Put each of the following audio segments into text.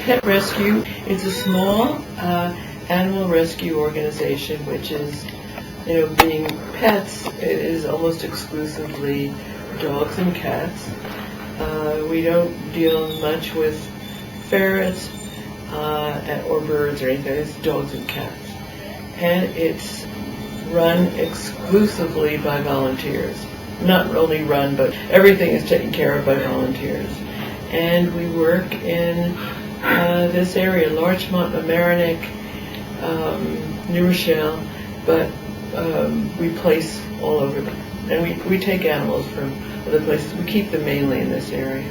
Pet Rescue is a small animal rescue organization which is, being pets, it is almost exclusively dogs and cats. We don't deal much with ferrets or birds or anything. It's dogs and cats. And it's run exclusively by volunteers. Not only run, but everything is taken care of by volunteers. And we work in this area, Larchmont, Mamaroneck, New Rochelle, but we place all over them. And we take animals from other places. We keep them mainly in this area.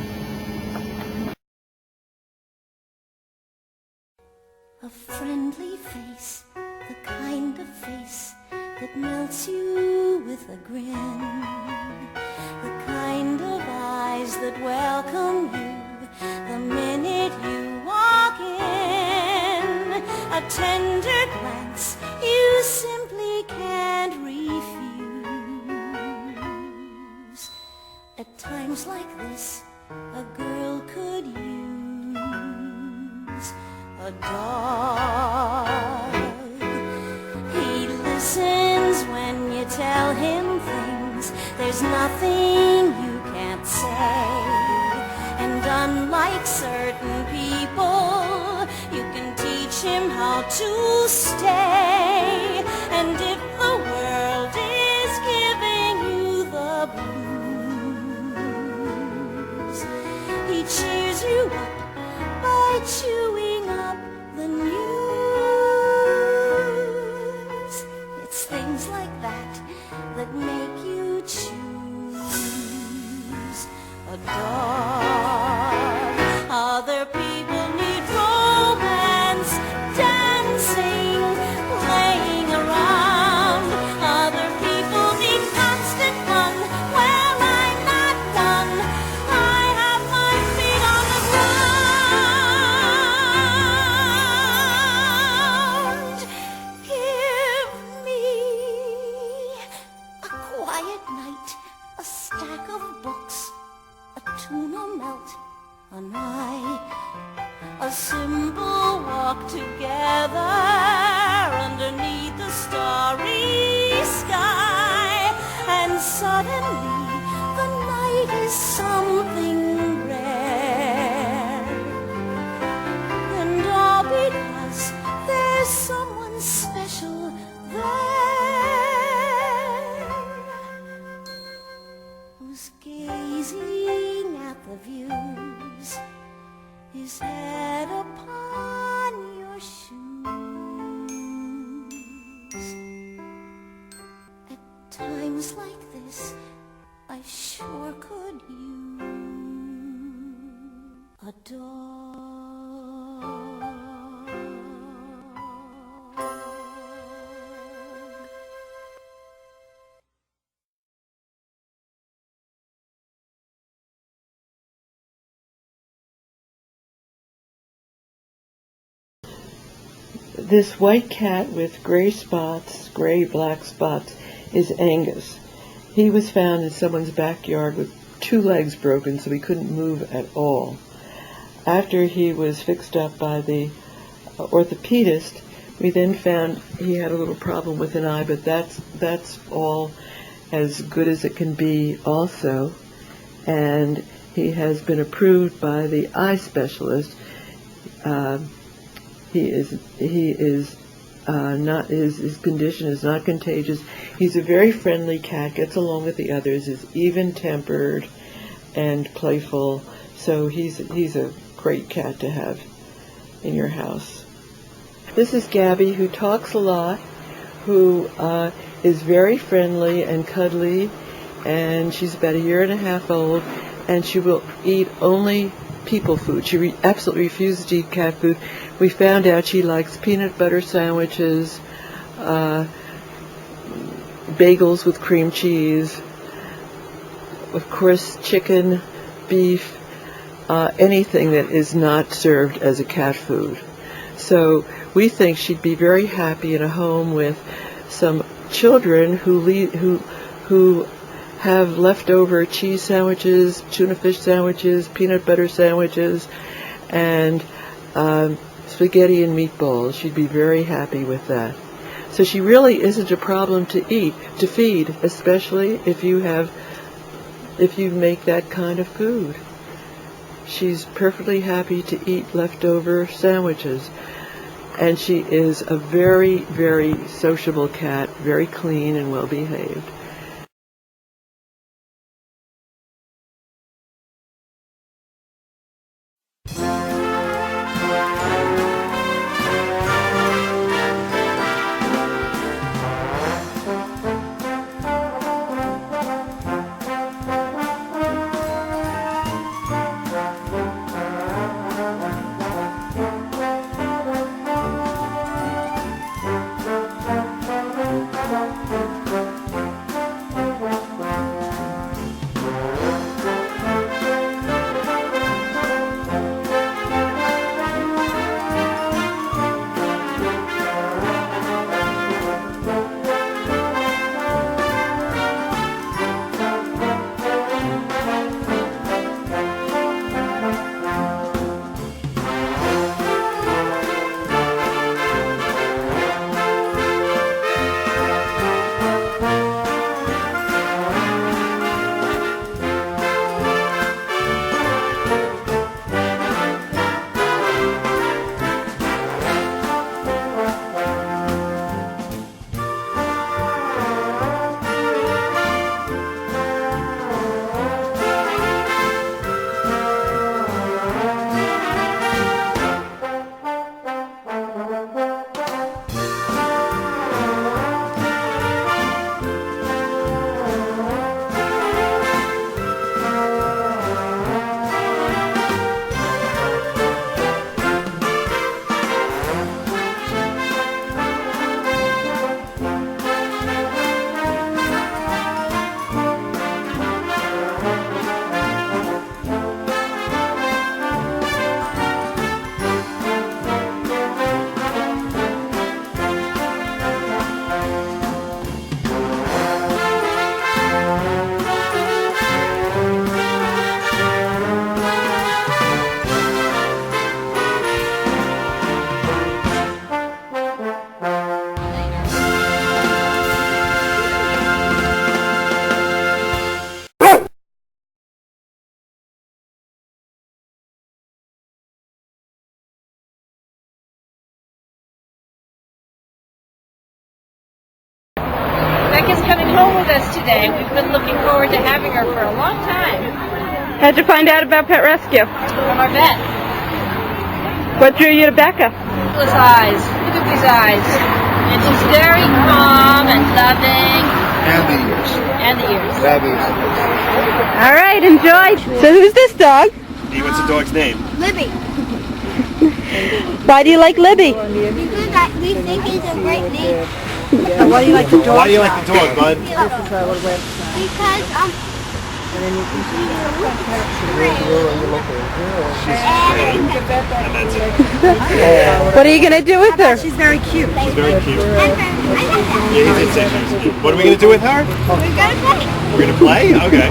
A friendly face, the kind of face that melts you with a grin. The kind of eyes that welcome you the minute you walk in. A tender glance you simply can't refuse. At times like this, a girl could use a dog. He listens when you tell him things. There's nothing you can't say. And unlike certain people, you can teach him how to stay. And if the world is giving you the blues, he cheers you up by chewing up the news. It's things like that that make you choose a dog. Other people need romance, dancing, playing around. Other people need constant fun. Well, I'm not done. I have my feet on the ground. Give me a quiet night, a stack of books, a tuna melt, an eye, a simple walk together underneath the starry sky. And suddenly the night is something rare. And all because there's someone special there, who's gazing at the views, his head upon your shoes. At times like this, I sure could use a dog. This white cat with gray-black spots, is Angus. He was found in someone's backyard with 2 legs broken, so he couldn't move at all. After he was fixed up by the orthopedist, we then found he had a little problem with an eye, but that's all as good as it can be also. And he has been approved by the eye specialist. His condition is not contagious. He's a very friendly cat, gets along with the others, is even-tempered and playful. So he's a great cat to have in your house. This is Gabby, who talks a lot, who is very friendly and cuddly, and she's about 1.5 years old, and she will eat only people food. She absolutely refuses to eat cat food. We found out she likes peanut butter sandwiches, bagels with cream cheese, of course chicken, beef, anything that is not served as a cat food. So we think she'd be very happy in a home with some children who have leftover cheese sandwiches, tuna fish sandwiches, peanut butter sandwiches, and spaghetti and meatballs. She'd be very happy with that. So she really isn't a problem to feed, especially if you make that kind of food. She's perfectly happy to eat leftover sandwiches. And she is a very, very sociable cat, very clean and well behaved. Becca's coming home with us today. We've been looking forward to having her for a long time. How'd you find out about Pet Rescue? From our vet. What drew you to Becca? Those eyes. Look at these eyes. And she's very calm and loving. And the ears. And the ears. Rabbits. All right, enjoy. So who's this dog? What's the dog's name? Libby. Why do you like Libby? Because we think it's a great name. Why do you like the dog? Why do you like the dog, bud? Because What are you going to do with her? she's very cute. She's very cute. Yeah, he did say she was cute. What are we going to do with her? We're gonna play. We're going to play? Okay.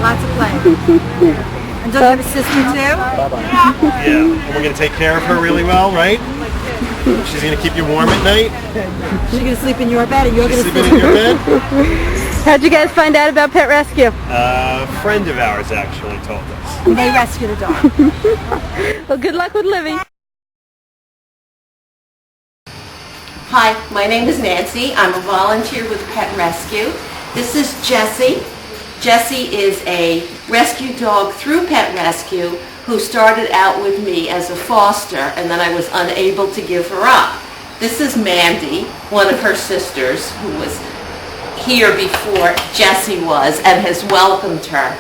Lots of play. And don't you have a sister too? Yeah. And we're going to take care of her really well, right? She's going to keep you warm at night? She's going to sleep in your bed and you're going to Sleeping in your bed? How'd you guys find out about Pet Rescue? A friend of ours actually told us. They rescued a dog. Well, good luck with Libby. Hi, my name is Nancy. I'm a volunteer with Pet Rescue. This is Jessie. Jessie is a rescue dog through Pet Rescue who started out with me as a foster and then I was unable to give her up. This is Mandy, one of her sisters who was here before Jessie was and has welcomed her.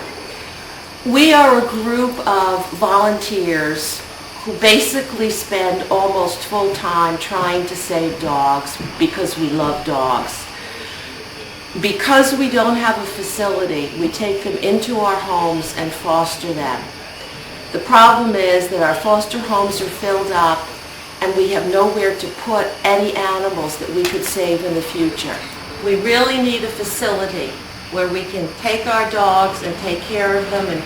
We are a group of volunteers who basically spend almost full time trying to save dogs because we love dogs. Because we don't have a facility, we take them into our homes and foster them. The problem is that our foster homes are filled up and we have nowhere to put any animals that we could save in the future. We really need a facility where we can take our dogs and take care of them and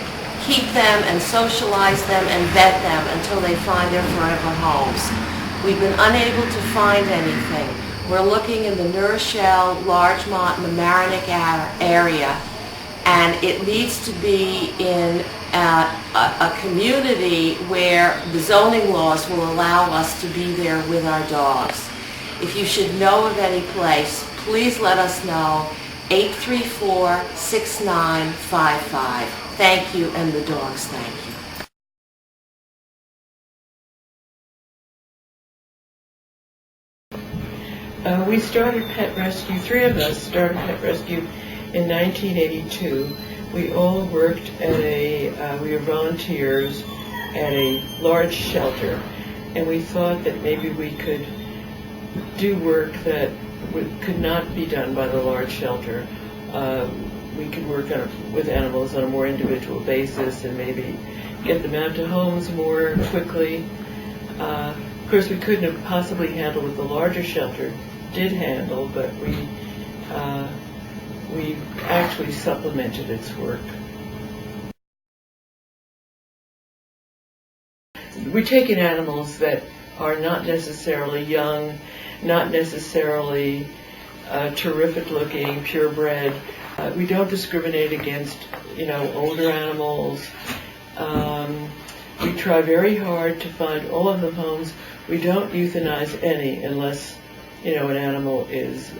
keep them and socialize them and vet them until they find their forever homes. We've been unable to find anything. We're looking in the New Rochelle, Larchmont, and the Marinick area, and it needs to be in a community where the zoning laws will allow us to be there with our dogs. If you should know of any place, please let us know. 834-6955. Thank you, and the dogs thank you. We started Pet Rescue, three of us started Pet Rescue in 1982. We all worked at we were volunteers at a large shelter, and we thought that maybe we could do work that could not be done by the large shelter. We could work with animals on a more individual basis and maybe get them out to homes more quickly. Of course, we couldn't have possibly handled what the larger shelter did handle, but we actually supplemented its work. We take in animals that are not necessarily young, not necessarily terrific looking, purebred. We don't discriminate against, older animals. We try very hard to find all of the homes. We don't euthanize any unless, an animal is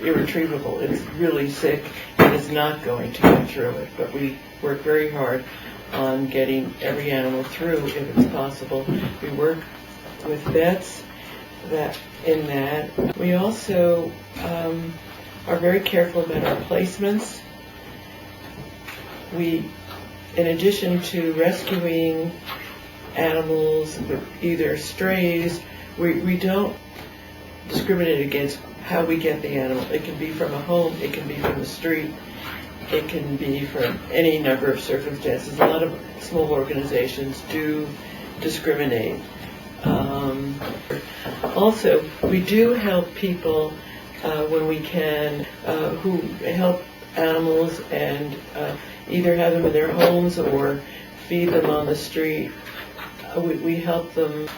irretrievable. It's really sick and is not going to get through it. But we work very hard on getting every animal through if it's possible. We work with vets in that. We also are very careful about our placements. We, in addition to rescuing animals, either strays, we don't discriminate against how we get the animal. It can be from a home, it can be from the street, it can be from any number of circumstances. A lot of small organizations do discriminate. Also, we do help people when we can who help animals and either have them in their homes or feed them on the street. We help them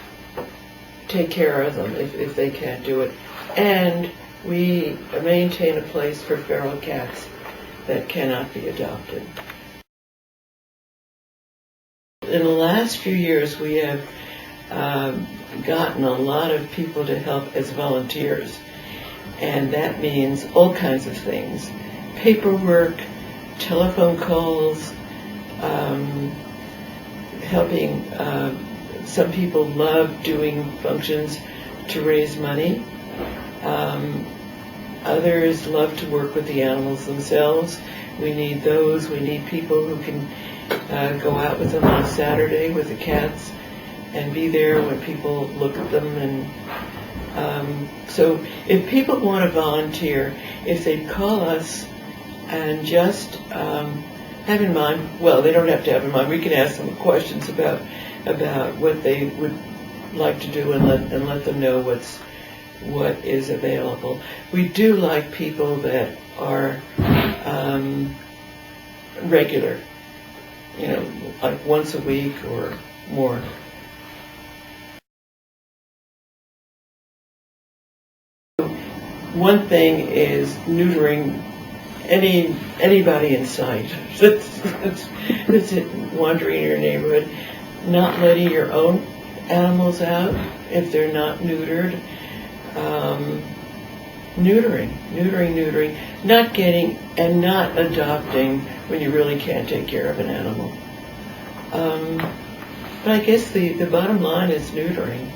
take care of them if they can't do it. And we maintain a place for feral cats that cannot be adopted. In the last few years, we have gotten a lot of people to help as volunteers, and that means all kinds of things: paperwork, telephone calls, helping. Some people love doing functions to raise money. Others love to work with the animals themselves. We need those. We need people who can go out with them on a Saturday with the cats and be there when people look at them. And so if people want to volunteer, if they call us and just have in mind, well, they don't have to have in mind, we can ask them questions about what they would like to do and let them know what is available. We do like people that are regular, like once a week or more. One thing is neutering anybody in sight. That's it, wandering in your neighborhood, not letting your own animals out if they're not neutered. Neutering, not getting and not adopting when you really can't take care of an animal. But I guess the bottom line is neutering.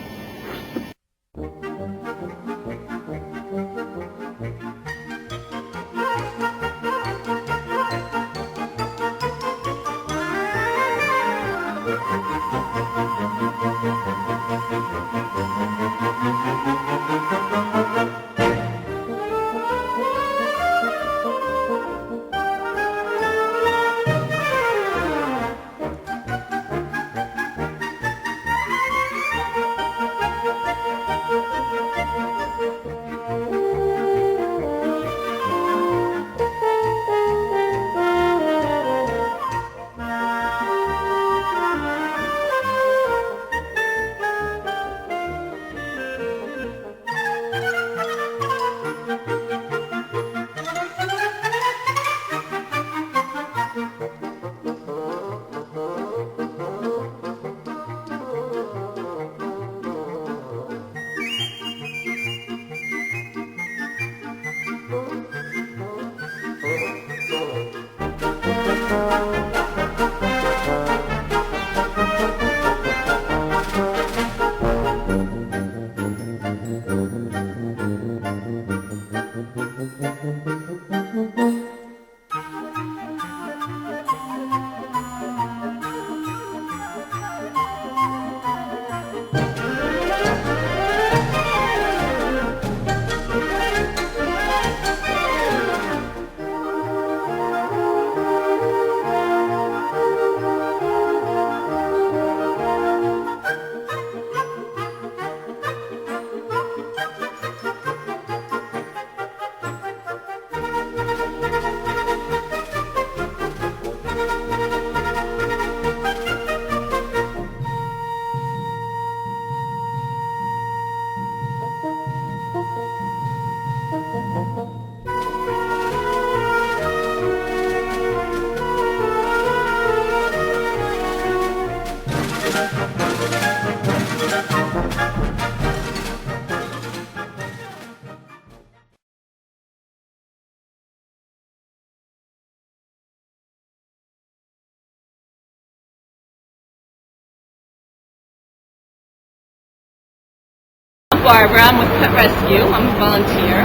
Barbara. I'm with Pet Rescue. I'm a volunteer.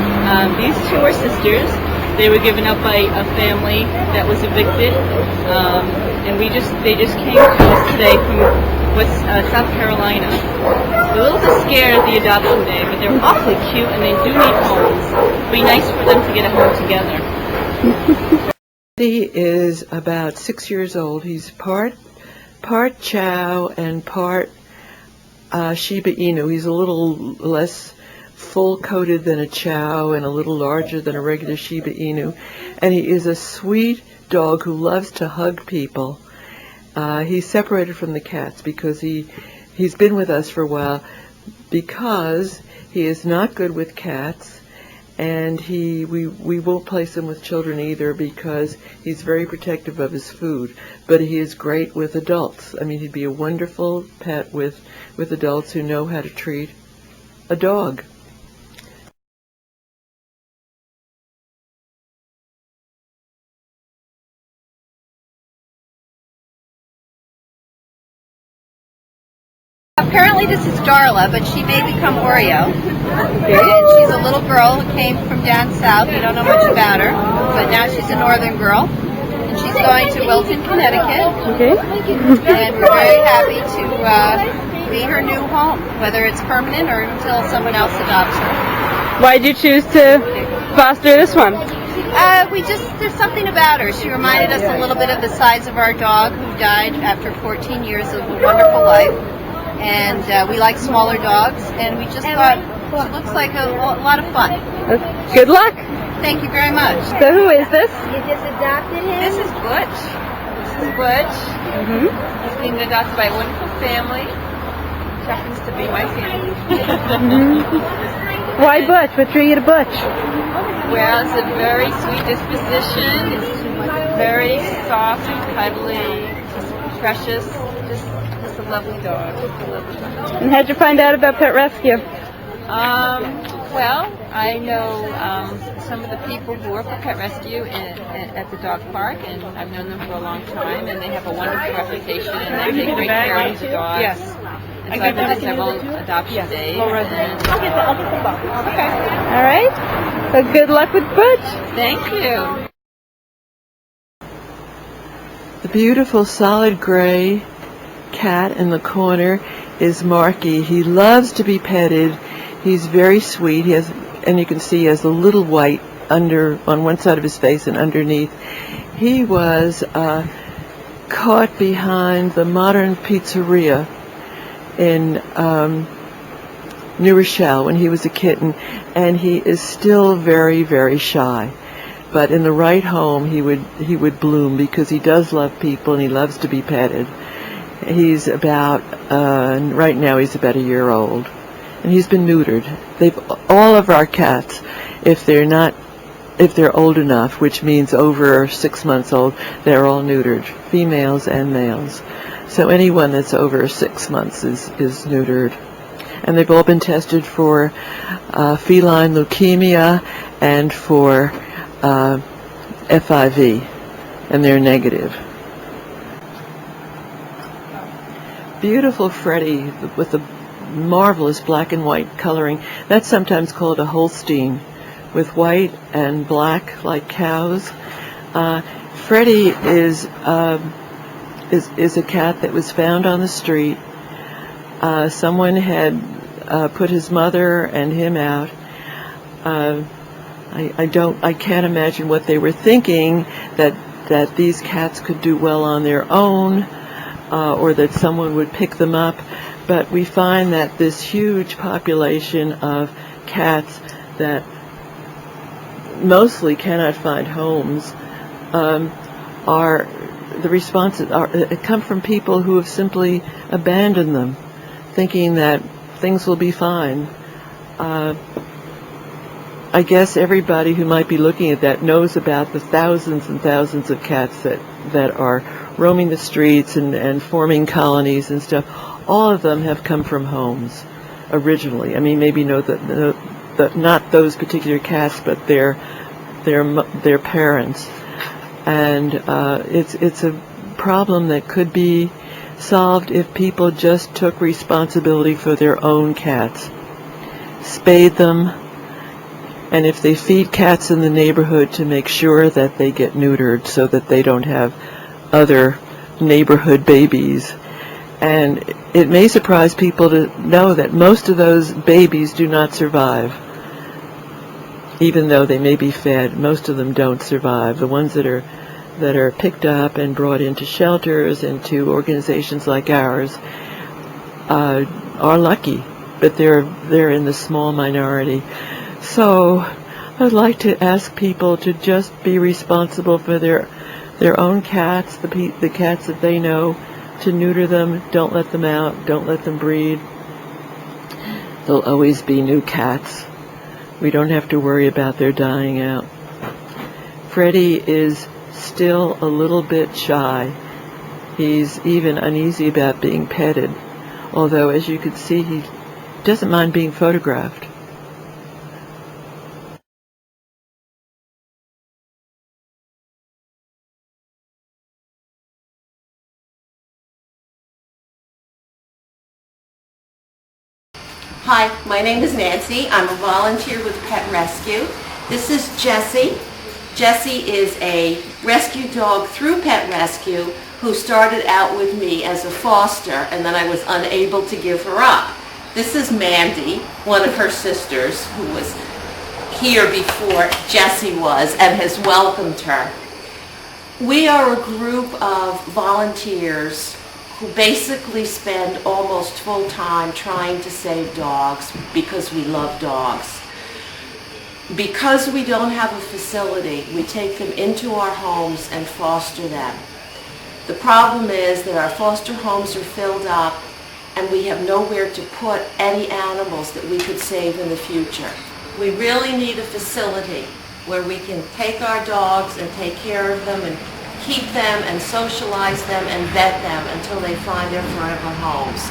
These two are sisters. They were given up by a family that was evicted, and they just came to us today from South Carolina. They're a little bit scared at the adoption day, but they're awfully cute and they do need homes. It'd be nice for them to get a home together. He is about 6 years old. He's part Chow and part Shiba Inu. He's a little less full-coated than a Chow and a little larger than a regular Shiba Inu. And he is a sweet dog who loves to hug people. He's separated from the cats because he's been with us for a while because he is not good with cats, and we won't place him with children either because he's very protective of his food. But he is great with adults. I mean, he'd be a wonderful pet with adults who know how to treat a dog. Apparently this is Darla, but she may become Oreo. And she's a little girl who came from down south. We don't know much about her, but now she's a northern girl. And she's going to Wilton, Connecticut. Okay. And we're very happy to be her new home, whether it's permanent or until someone else adopts her. Why did you choose to foster this one? There's something about her. She reminded us a little bit of the size of our dog who died after 14 years of a wonderful life. And we like smaller dogs, and we just thought she looks like a lot of fun. Good luck. Thank you very much. So who is this? You just adopted him? This is Butch. He's being adopted by a wonderful family. Which happens to be my family. Why Butch? What drew you to Butch? Well, it's a very sweet disposition. It's very soft and cuddly, just precious, just a lovely dog. And how'd you find out about Pet Rescue? Well, I know some of the people who work for Pet Rescue at the dog park, and I've known them for a long time, and they have a wonderful reputation, and they take great care of the dogs. Yes. And so I've been to several adoption days. Okay. All right. So good luck with Butch. Thank you. The beautiful solid gray cat in the corner is Marky. He loves to be petted. He's very sweet. He has, and you can see he has a little white on one side of his face and underneath. He was caught behind the Modern Pizzeria in New Rochelle when he was a kitten, and he is still very, very shy. But in the right home, he would bloom because he does love people and he loves to be petted. He's about right now he's about a year old, and he's been neutered. All of our cats, if they're old enough, which means over 6 months old, they're all neutered, females and males. So anyone that's over 6 months is neutered, and they've all been tested for feline leukemia and for FIV, and they're negative. Beautiful Freddie with the marvelous black and white coloring. That's sometimes called a Holstein, with white and black like cows. Freddie is a cat that was found on the street. Someone had put his mother and him out. I can't imagine what they were thinking, that these cats could do well on their own, or that someone would pick them up. But we find that this huge population of cats that mostly cannot find homes come from people who have simply abandoned them, thinking that things will be fine. I guess everybody who might be looking at that knows about the thousands and thousands of cats that are roaming the streets and forming colonies and stuff. All of them have come from homes originally. I mean, maybe not those particular cats, but their parents. And it's a problem that could be solved if people just took responsibility for their own cats. spade them, and if they feed cats in the neighborhood, to make sure that they get neutered so that they don't have other neighborhood babies. And it may surprise people to know that most of those babies do not survive. Even though they may be fed, most of them don't survive. The ones that are picked up and brought into shelters, into organizations like ours, are lucky, but they're in the small minority. So I'd like to ask people to just be responsible for their own cats, the cats that they know, to neuter them. Don't let them out. Don't let them breed. There'll always be new cats. We don't have to worry about their dying out. Freddie is still a little bit shy. He's even uneasy about being petted, although, as you can see, he doesn't mind being photographed. Hi, my name is Nancy. I'm a volunteer with Pet Rescue. This is Jessie. Jessie is a rescue dog through Pet Rescue who started out with me as a foster, and then I was unable to give her up. This is Mandy, one of her sisters, who was here before Jessie was and has welcomed her. We are a group of volunteers who basically spend almost full time trying to save dogs because we love dogs. Because we don't have a facility, we take them into our homes and foster them. The problem is that our foster homes are filled up and we have nowhere to put any animals that we could save in the future. We really need a facility where we can take our dogs and take care of them and keep them and socialize them and vet them until they find their forever homes.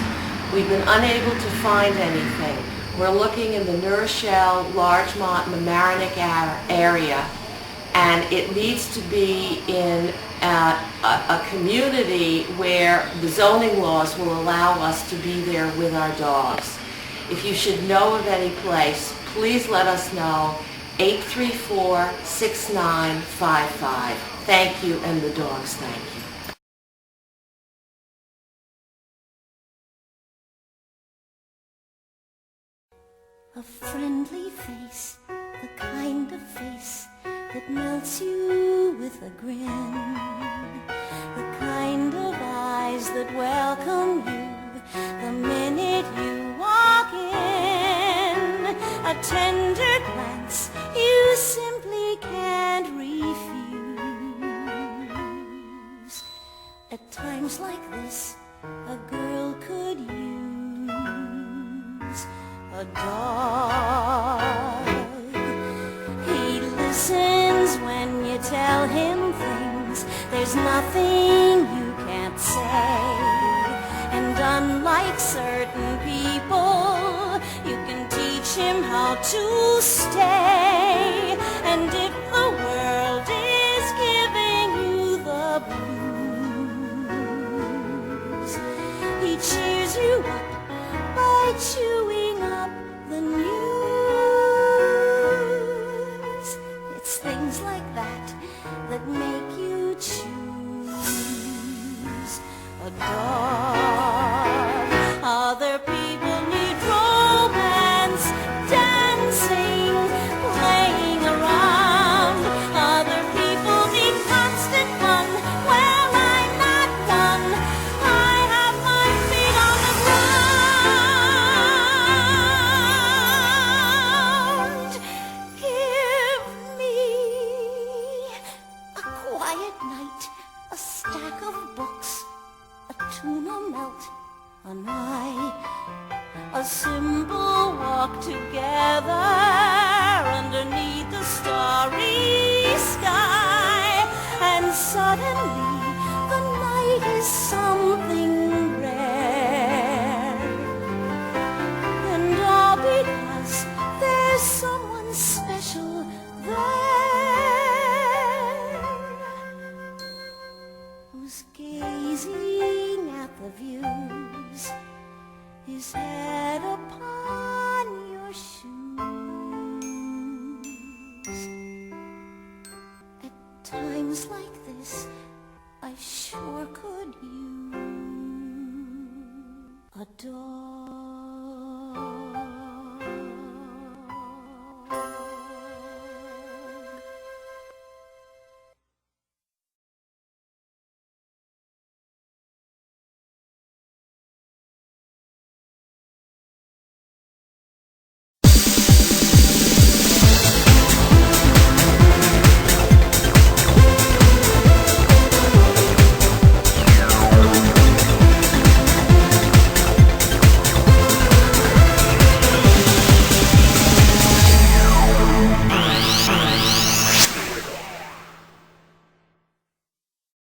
We've been unable to find anything. We're looking in the New Rochelle, Larchmont, and the Mamaroneck area, and it needs to be in a community where the zoning laws will allow us to be there with our dogs. If you should know of any place, please let us know. 834-6955. Thank you, and the dogs thank you. A friendly face, the kind of face that melts you with a grin. The kind of eyes that welcome you the minute you walk in. A tender glance you simply can't refuse. At times like this, a girl could use a dog. He listens when you tell him things. There's nothing you can't say. And unlike certain people, you can teach him how to stay. And if the world is giving you the blues, he cheers you up by chewing up the news. It's things like that that make you choose a dog. Other people need romance, dancing, playing around. Other people need constant fun. Well, I'm not one. I have my feet on the ground. Give me a quiet night, a stack of books, a tuna melt, an eye, a simple walk together underneath the starry sky, and suddenly the night is something rare, and all because there's someone special there who's gazing at the views, his head upon your our shoes. At times like this, I sure could use a dog.